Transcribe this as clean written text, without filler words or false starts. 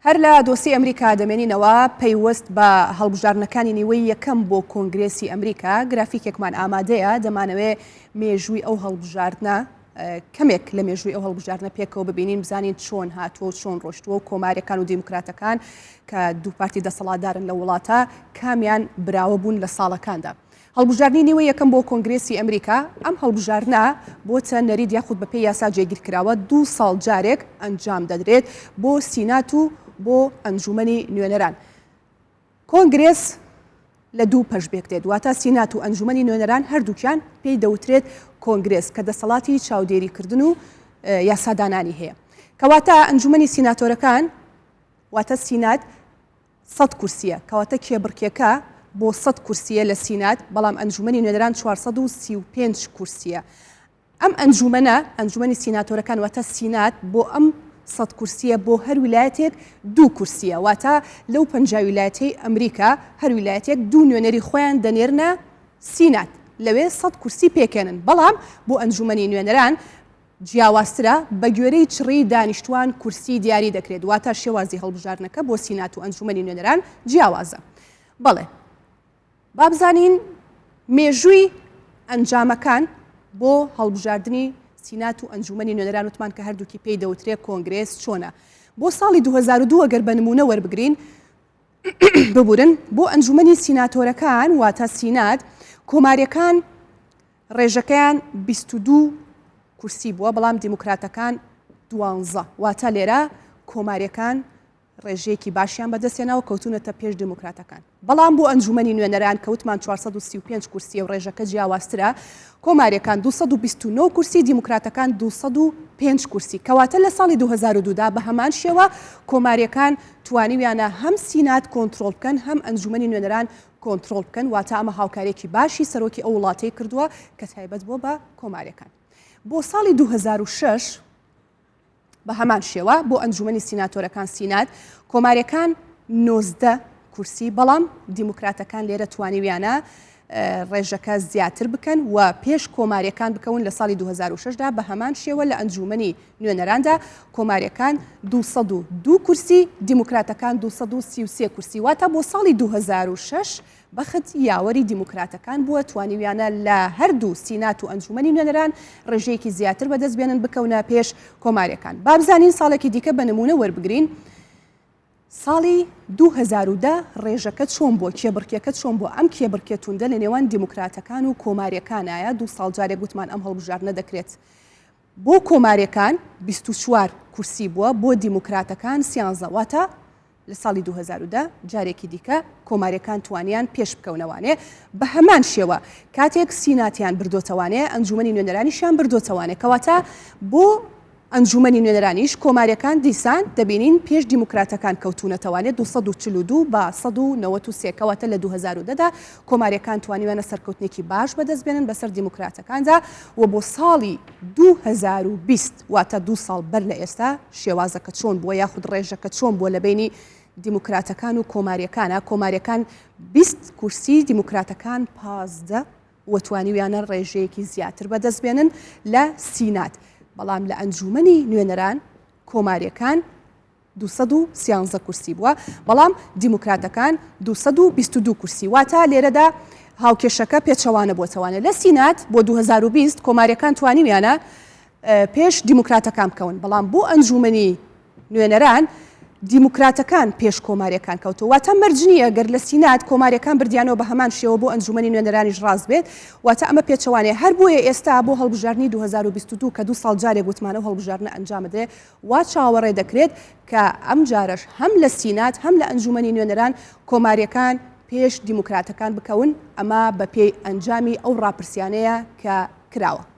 هەر لە دۆسی ئەمریکا دەمێنینەوە پەیوەست بە هەڵبژارنەکانی نیوەی یەکەم بۆ کۆنگرێسی ئەمریکا گرافیکێکمان ئامادەیە دەمانەوێت مێژووی ئەو هەڵبژاردنە کەمێک لە مێژووی ئەو هەڵبژاردنە پێکەوە ببینین بزانین چۆن هاتووە و چۆن ڕۆشتووە و کۆماریەکان و دیموکراتەکان کە دوو پارتی دەسەڵاتدارن لە وڵاتە کامیان براوە بوون لە ساڵەکاندا. هەڵبژاردننی نیوەی یەکەم بۆ کۆنگرێسی ئەمریکا ئەم هەڵبژاردنە بۆتە نەرید یاخود بەپێی یاسا جێگیرکراوە 2 ساڵ جارێک ئەنجام دەدرێت بۆ سینات و بۆ ئەنجومەنی نوێنەران. کۆنگرێس لە دوو پەشبێک دێت، واتە سینات و ئەنجومەنی نوێنەران هەردووکیان پێی دەوترێت کۆنگرێس کە دەسەڵاتی چاودێریکردن و یاسادانانی هەیە. کەواتە ئەنجومەنی سیناتۆرەکان واتە سینات 100 کورسیە، کەواتە کێبڕکێکە بۆ 100 کورسیە لە سینات، بەڵام ئەنجومەنی نوێنەران 435 کورسیە. ئەم ئەنجومەنی سیناتۆرەکان واتە سینات بۆ ئەم 100 کورسیە بۆ هەر ویلایەتێک 2 کورسیە، واتە لەو 50 ویلایەتەی ئەمریکا هەر ویلایەتێک 2 نوێنەری خۆیان دەنێرنە سینات، لەوێ 100 کورسی پێکێنن. بەڵام بۆ ئەنجومەنی نوێنەران جیاوازترە، بە گوێرەی چڕی دانیشتوان کورسی دیاری دەکرێت، واتە شێوازی هەڵبژاردنەکە بۆ سینات و ئەنجومەنی نوێنەران جیاوازە. بەڵێ با بزانین مێژووی ئەنجامەکان بۆ هەڵبژاردننی سینات و ئەنجومەنی نوێنەران وتمان کە هەردووکی پێی دەوترێت کۆنگرێس چۆنە. بۆ ساڵی 2002 ئەگەر بە نمونە وەربگرین ببورن بۆ ئەنجومەنی سیناتۆرەکان واتە سینات کۆماریەکان ڕێژەکەیان 22 کورسی بووە، بەڵام دیموکراتەکان 12، واتە لێرە کۆماریەکان ڕێژەیەکی باشیان بەدەستێنەوە کەوتونەتە پێش دیموکراتەکان. بەڵام بۆ ئەنجومەنی نوێنەران کەوتمان 435 کورسی و ڕێژەکە جیاوازترە، کۆماریەکان 229 کورسی، دیموکراتەکان 205 کورسی، کەواتە لە ساڵی 2002دا بە هەمان شێوە کۆماریەکان توانیویانە هەم سینات کۆنتترۆل بکەن هەم ئەنجومەنی نوێنەران کۆنتترۆل بکەن، واتە ئەمە هاوکارێکی باشی سەرۆکی ئەو وڵاتەی کردووە کە تایبەت بۆ بە کۆماریەکان. بۆ ساڵی 2006 بە هەمان شێوە بۆ ئەنجومەنی سیناتۆرەکان سینات کۆماریەکان 19 کورسی، بەڵام دیموکراتەکان لێرە توانیویانە ڕێژەکە زیاتر بکەن و پێش کۆماریەکان بکەون. لە ساڵی 2006دا بە هەمان شێوە لە ئەنجومەنی نوێنەراندا کۆماریەکان 202 کورسی، دیموکراتەکان 233 کورسی، واتە بۆ ساڵی 2006 بەخت یاوەری دیموکراتەکان بووە توانیویانە لە هەردوو سینات و ئەنجومەنی نوێنەران ڕێژەیەکی زیاتر بەدەست بێنن بکەونە پێش کۆماریەکان. با بزانین ساڵێکی دیکە بە نمونە وەربگرین. ساڵی 2010 ڕێژەکە چۆن بۆ کێبڕکێکە چۆن بۆ ئەم کێبڕکێتوندە لە نێوان دیموکراتەکان و کۆماریەکانایە 2 ساڵ جارێک گوتمان ئەم هەڵبژاردنە دەکرێت. بۆ کۆماریەکان 24 کورسی بووە، بۆ دیموکراتەکان 13، واتە لە ساڵی 2010 جارێکی دیکە کۆماریەکان توانیان پێش بکەونەوانێ. بە هەمان شێوە کاتێک سیناتیان بردۆتەوانێ ئەنجومەنی نوێنەرانیشیان بردۆتەوانێ، کەواتە بۆ ئەنجومەنی نوێنەرانیش کۆماریەکان دیسان دەبینین پێش دیموکراتەکان کەوتونەتەوانێت 242 بە 193، کەواتە لە 2010دا کۆماریەکان توانیوانە سەرکەوتنێکی باش بەدەست بێنن بەسەر دیموکراتەکاندا و بۆ ساڵی 2020 واتە 2 ساڵ بەر لە ئێستا شێوازەکە چۆن بووە یاخود ڕێژەکە چۆن بووە لە بینی دیموکراتەکان و کۆماریەکانە. کۆماریەکان 20 کورسی، دیموکراتەکان 15 و توانیویانە ڕێژەیەکی زیاتر بەدەست بێنن لە سینات. بەڵام لە ئەنجومەنی نوێنەران کۆماریەکان 213 کورسی بووە، بەڵام دیموکراتەکان 222 کورسی، واتە لێرەدا هاوکێشەکە پێچەوانە بۆتەوانە. لە سینات بۆ 2020 کۆماریەکان توانیویانە پێش دیموکراتەکان بکەون، بەڵام بۆ ئەنجومەنی نوێنەران دیموکراتەکان پێش کۆماریەکان کەوتەوە، واتە مەرجنیە گەر لە سینات کۆماریەکان بردیانەوە بە هەمان شێوە بۆ ئەنجومەنی نوێنەرانیش ڕاست بێت، واتە ئەمە پێچەوانەیە. هەر بۆیە ئێستا بۆ هەڵبژاردننی 2022 کە 2 ساڵ جارێک گوتمانە هەڵبژاردنە ئەنجامدرێت، وا چاوەڕێ دەکرێت کە ئەم جارش هەم لە سینات هەم لە ئەنجومەنی نوێنەران کۆماریەکان پێش دیموکراتەکان بکەون، ئەمە بە پێی ئەنجامی ئەو ڕاپرسیانەیە کە کراوە.